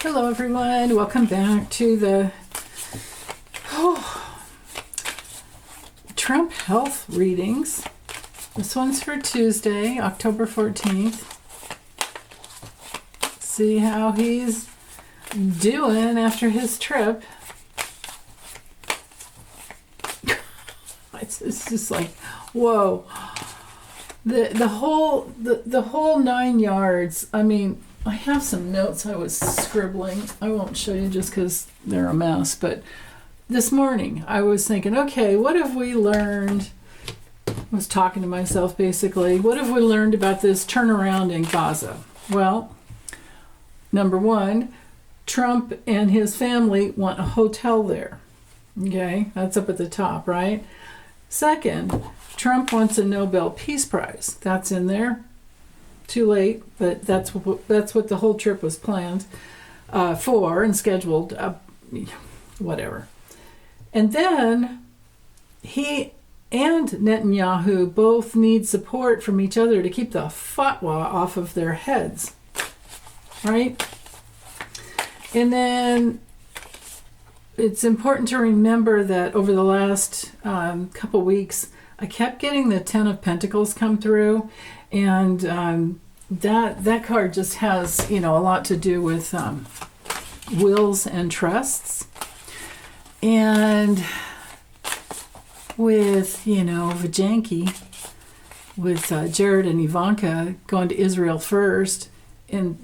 Hello everyone, welcome back to the Trump health readings. This one's for Tuesday, October 14th. See how he's doing after his trip. It's just like, whoa. The whole 9 yards. I mean, I have some notes I was scribbling. I won't show you just because they're a mess. But this morning I was thinking, okay, what have we learned? I was talking to myself basically. What have we learned about this turnaround in Gaza? Well, number one, Trump and his family want a hotel there. Okay, that's up at the top, right? Second, Trump wants a Nobel Peace Prize. That's in there. Too late, but that's what the whole trip was planned for and scheduled. Whatever. And then he and Netanyahu both need support from each other to keep the fatwa off of their heads, right? And then it's important to remember that over the last couple weeks, I kept getting the Ten of Pentacles come through, and that card just has, a lot to do with wills and trusts, and with Vajanky, with Jared and Ivanka going to Israel first, and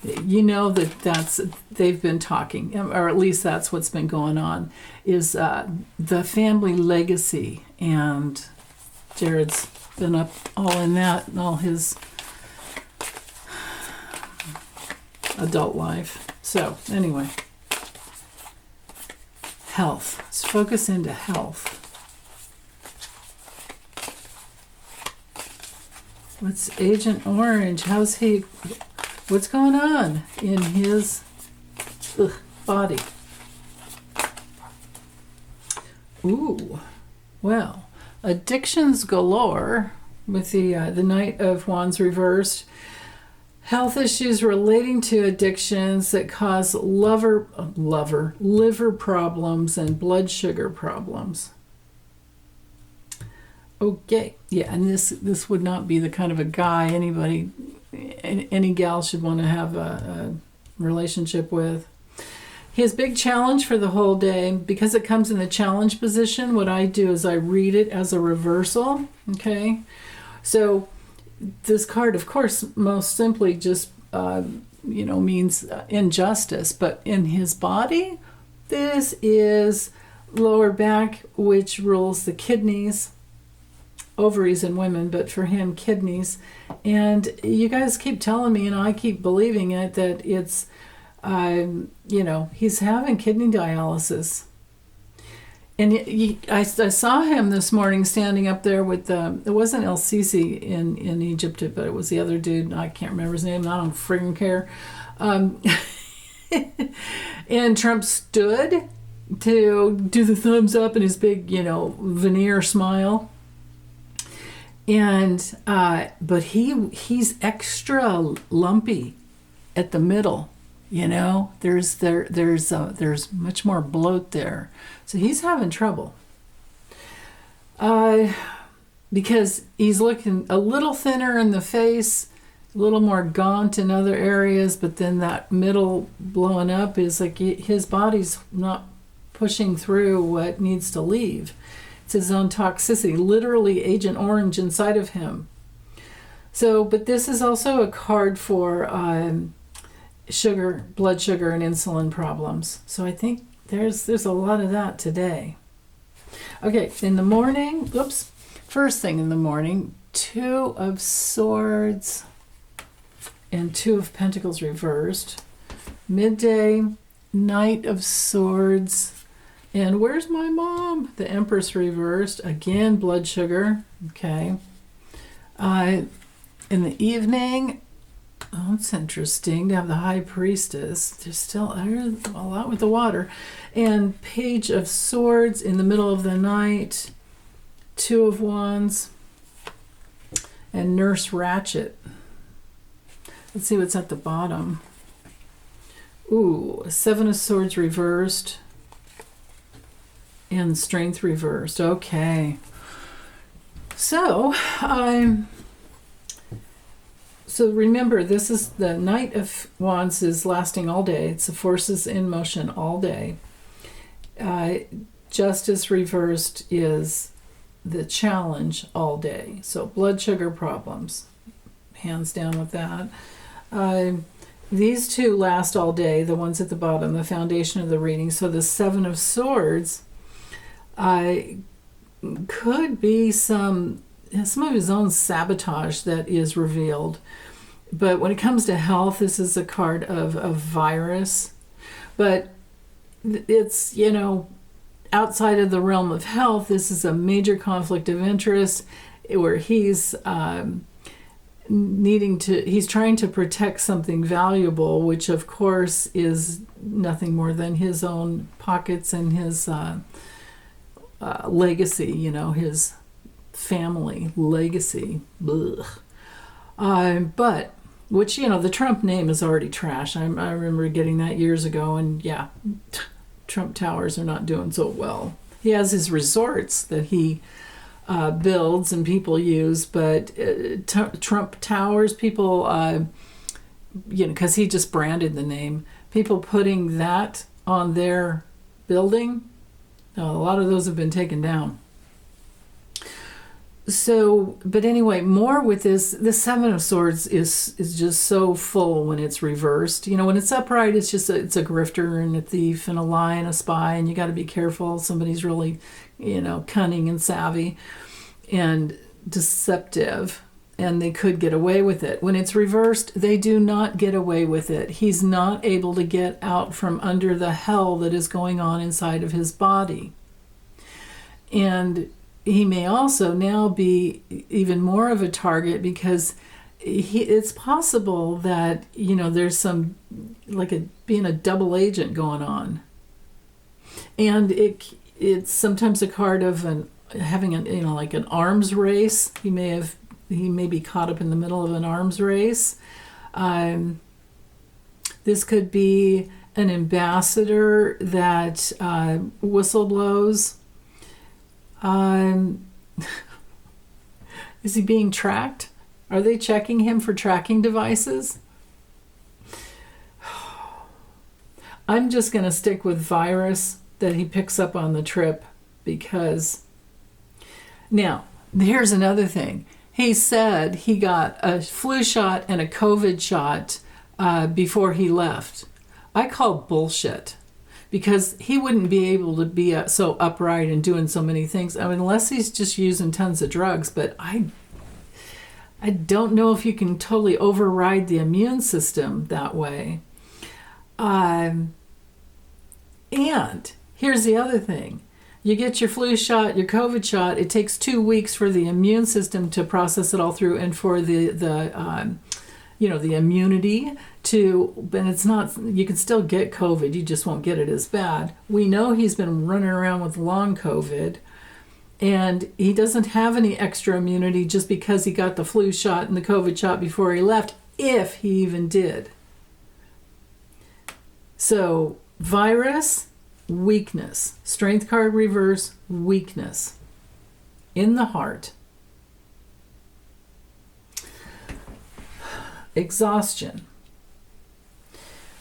they've been talking, or at least that's what's been going on, is the family legacy, and Jared's been up all in that and all his adult life. So anyway, health. Let's focus into health. What's Agent Orange? What's going on in his body? Ooh, well, addictions galore with the Knight of Wands reversed. Health issues relating to addictions that cause liver problems and blood sugar problems. Okay, yeah, and this would not be the kind of a guy any gal should want to have a relationship with. His big challenge for the whole day, because it comes in the challenge position, what I do is I read it as a reversal, okay? So this card, of course, most simply just, means injustice. But in his body, this is lower back, which rules the kidneys, ovaries in women, but for him, kidneys. And you guys keep telling me, and I keep believing it, that it's, he's having kidney dialysis. And I saw him this morning standing up there with it wasn't El Sisi in Egypt, but it was the other dude. I can't remember his name. I don't friggin' care. And Trump stood to do the thumbs up and his big, veneer smile. And but he's extra lumpy at the middle. There's much more bloat there, so he's having trouble because he's looking a little thinner in the face, a little more gaunt in other areas, but then that middle blowing up is like his body's not pushing through what needs to leave. It's his own toxicity, literally Agent Orange inside of him. So, but this is also a card for blood sugar and insulin problems. So I think there's a lot of that today. Okay, in the morning, first thing in the morning, Two of Swords and Two of Pentacles reversed. Midday, Knight of Swords. And where's my mom? The Empress reversed. Again, blood sugar. Okay. In the evening, it's interesting to have the High Priestess. There's a lot with the water. And Page of Swords in the middle of the night. Two of Wands. And Nurse Ratchet. Let's see what's at the bottom. Ooh, Seven of Swords reversed and Strength reversed. Okay. So, so remember, this is the Knight of Wands is lasting all day. It's the forces in motion all day. Justice reversed is the challenge all day. So blood sugar problems, hands down with that. These two last all day, the ones at the bottom, the foundation of the reading. So the Seven of Swords could be some of his own sabotage that is revealed. But when it comes to health, this is a card of a virus. But it's, outside of the realm of health, this is a major conflict of interest where he's he's trying to protect something valuable, which of course is nothing more than his own pockets and his legacy, his family legacy. But which, the Trump name is already trash. I remember getting that years ago, and yeah, Trump Towers are not doing so well. He has his resorts that he builds and people use, but Trump Towers, people, because he just branded the name, people putting that on their building, a lot of those have been taken down. So, but anyway, more with this, the Seven of Swords is just so full when it's reversed. When it's upright, it's just it's a grifter and a thief and a lie and a spy, and you got to be careful. Somebody's really, cunning and savvy and deceptive, and they could get away with it. When it's reversed, they do not get away with it. He's not able to get out from under the hell that is going on inside of his body. And he may also now be even more of a target because it's possible that, there's some, being a double agent going on. And it's sometimes a card of having an arms race. He may be caught up in the middle of an arms race. This could be an ambassador that whistleblows. Is he being tracked? Are they checking him for tracking devices? I'm just going to stick with virus that he picks up on the trip because... Now, here's another thing. He said he got a flu shot and a COVID shot before he left. I call bullshit. Because he wouldn't be able to be so upright and doing so many things. Unless he's just using tons of drugs. But I don't know if you can totally override the immune system that way. And here's the other thing. You get your flu shot, your COVID shot. It takes 2 weeks for the immune system to process it all through, and for the immunity to, and it's not, you can still get COVID, you just won't get it as bad. We know he's been running around with long COVID, and he doesn't have any extra immunity just because he got the flu shot and the COVID shot before he left, if he even did. So, virus, weakness. Strength card reverse, weakness. In the heart. Exhaustion.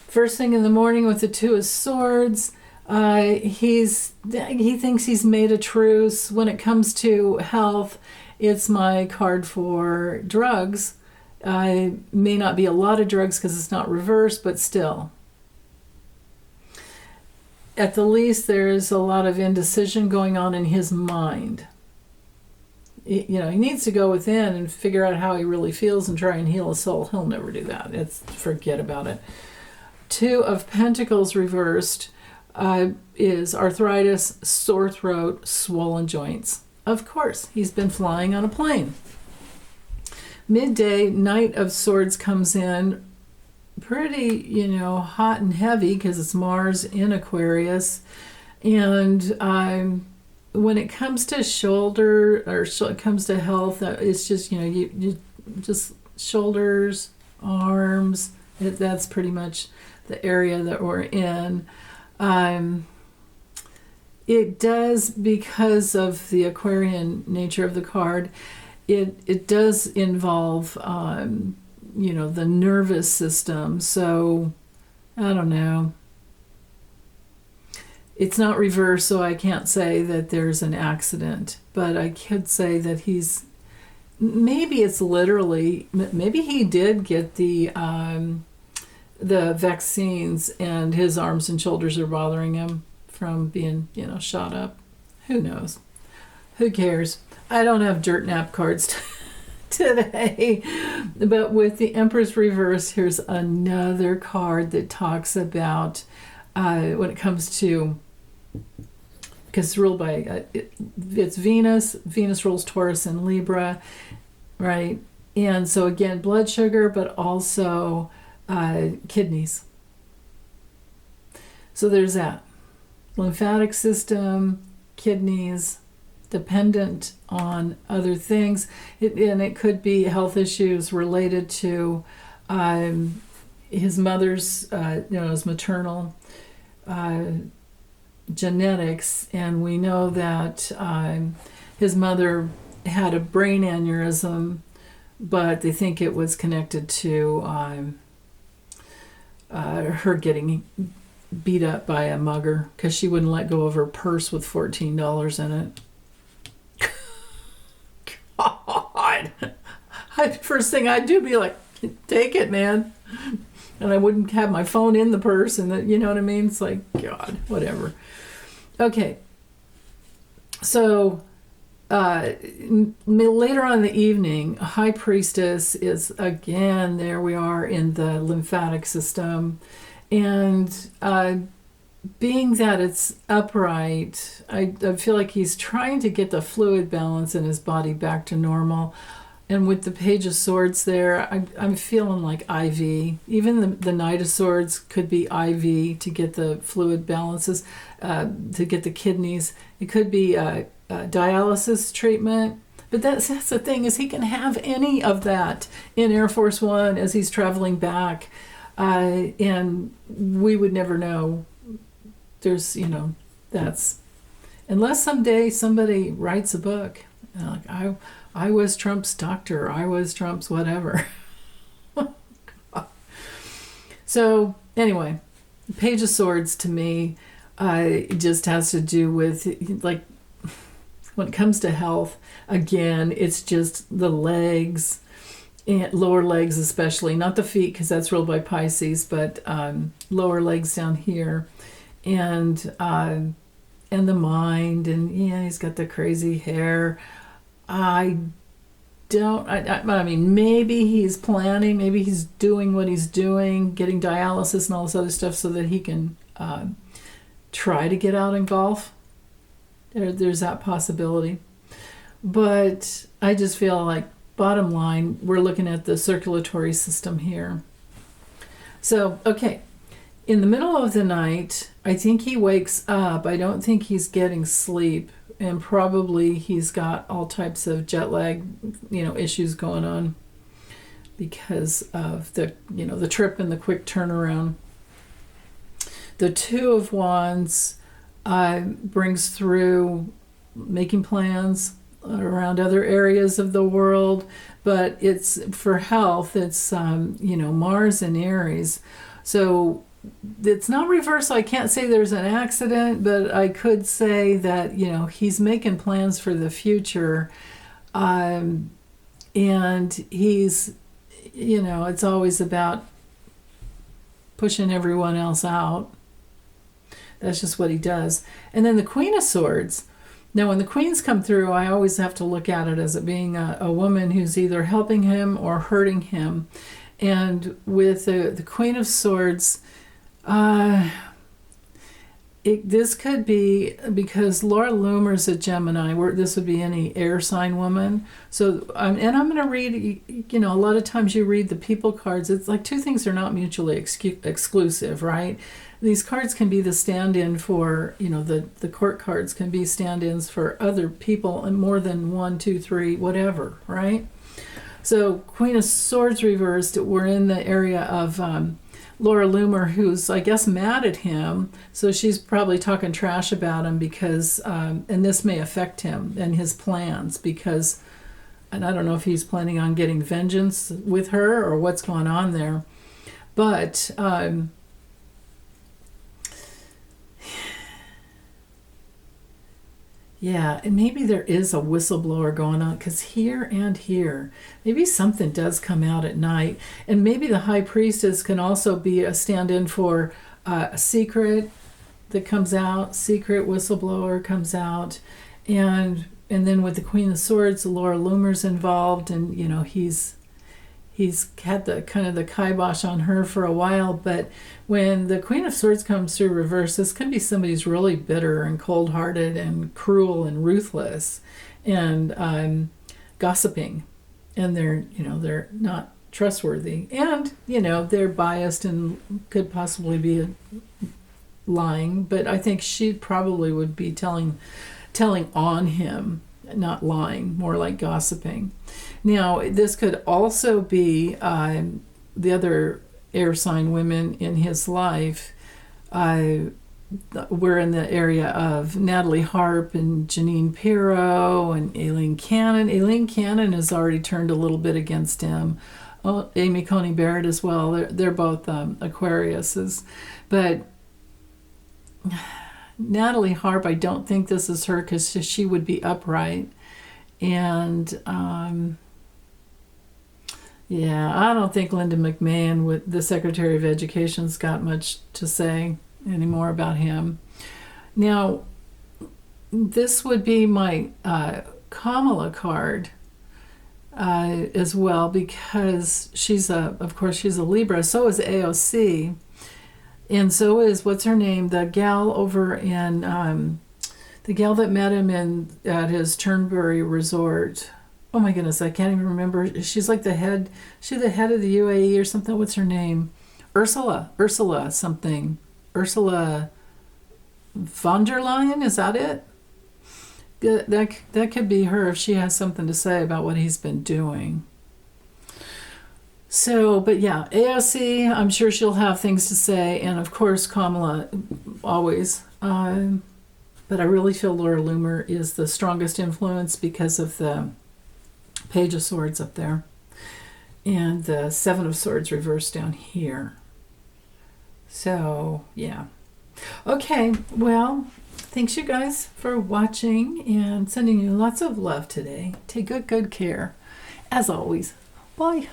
First thing in the morning with the Two of Swords, he thinks he's made a truce. When it comes to health, it's my card for drugs. May not be a lot of drugs because it's not reversed, but still. At the least, there's a lot of indecision going on in his mind. He needs to go within and figure out how he really feels and try and heal his soul. He'll never do that. Forget about it. Two of Pentacles reversed is arthritis, sore throat, swollen joints. Of course, he's been flying on a plane. Midday, Knight of Swords comes in pretty, hot and heavy because it's Mars in Aquarius. And when it comes to shoulder, or it comes to health, it's just, you just shoulders, arms, that's pretty much the area that we're in. It does, because of the Aquarian nature of the card, it does involve, the nervous system. So, I don't know. It's not reversed, so I can't say that there's an accident. But I could say that maybe it's literally, maybe he did get the vaccines and his arms and shoulders are bothering him from being, shot up. Who knows? Who cares? I don't have dirt nap cards today. But with the Empress reverse, here's another card that talks about when it comes to, because it's ruled by, it's Venus. Venus rules Taurus and Libra, right? And so again, blood sugar, but also kidneys. So there's that. Lymphatic system, kidneys, dependent on other things. And it could be health issues related to his mother's, his maternal genetics. And we know that his mother had a brain aneurysm, but they think it was connected to her getting beat up by a mugger because she wouldn't let go of her purse with $14 in it. God. First thing I'd do be like, take it, man. And I wouldn't have my phone in the purse, and you know what I mean? It's like, God, whatever. Okay. So later on in the evening, High Priestess is, again, there we are in the lymphatic system. And being that it's upright, I feel like he's trying to get the fluid balance in his body back to normal. And with the Page of Swords there, I'm feeling like IV. Even the Knight of Swords could be IV to get the fluid balances, to get the kidneys. It could be a dialysis treatment. But that's the thing, is he can have any of that in Air Force One as he's traveling back. And we would never know. There's, that's, unless someday somebody writes a book, like I was Trump's doctor, I was Trump's whatever. So anyway, Page of Swords to me, it just has to do with, like, when it comes to health, again, it's just the legs, and lower legs especially, not the feet because that's ruled by Pisces, but lower legs down here, and the mind, and he's got the crazy hair. I mean, maybe he's planning, maybe he's doing what he's doing, getting dialysis and all this other stuff so that he can try to get out and golf. There's that possibility. But I just feel like, bottom line, we're looking at the circulatory system here. So, okay, in the middle of the night, I think he wakes up. I don't think he's getting sleep, and probably he's got all types of jet lag, issues going on because of the trip and the quick turnaround. The Two of Wands brings through making plans around other areas of the world, but it's for health. It's Mars and Aries, so it's not reversed. So I can't say there's an accident, but I could say that he's making plans for the future, and he's it's always about pushing everyone else out. That's just what he does. And then the Queen of Swords. Now, when the queens come through, I always have to look at it as it being a woman who's either helping him or hurting him. And with the Queen of Swords, this could be because Laura Loomer's a Gemini. This would be any air sign woman. So, and I'm going to read, a lot of times you read the people cards. It's like two things are not mutually exclusive, right? These cards can be the stand-in for, the court cards can be stand-ins for other people, and more than 1, 2, 3, whatever, right? So Queen of Swords reversed, we're in the area of Laura Loomer, who's, I guess, mad at him. So she's probably talking trash about him because, and this may affect him and his plans because, and I don't know if he's planning on getting vengeance with her or what's going on there. But, yeah, and maybe there is a whistleblower going on because here and here, maybe something does come out at night. And maybe the high priestess can also be a stand-in for a secret that comes out, secret whistleblower comes out. And then with the Queen of Swords, Laura Loomer's involved, and, you know, he's had the kind of the kibosh on her for a while, but when the Queen of Swords comes through reverse, this can be somebody who's really bitter and cold-hearted and cruel and ruthless and gossiping, and they're not trustworthy, and they're biased and could possibly be lying. But I think she probably would be telling on him, not lying, more like gossiping. Now, this could also be the other air sign women in his life. We're in the area of Natalie Harp and Janine Pirro and Aileen Cannon. Aileen Cannon has already turned a little bit against him. Oh, Amy Coney Barrett as well. They're both Aquariuses. But Natalie Harp, I don't think this is her because she would be upright. And I don't think Linda McMahon, with the Secretary of Education's got much to say anymore about him. Now, this would be my Kamala card as well, because of course she's a Libra. So is AOC, and so is, what's her name, the gal over in the gal that met him at his Turnberry resort. Oh my goodness, I can't even remember. She's like the head of the UAE or something. What's her name? Ursula something. Ursula von der Leyen, is that it? That could be her if she has something to say about what he's been doing. So, but yeah, AOC, I'm sure she'll have things to say, and of course Kamala, always. But I really feel Laura Loomer is the strongest influence because of the Page of Swords up there and the Seven of Swords reversed down here. So, yeah. Okay, well, thanks you guys for watching and sending you lots of love today. Take good care, as always. Bye.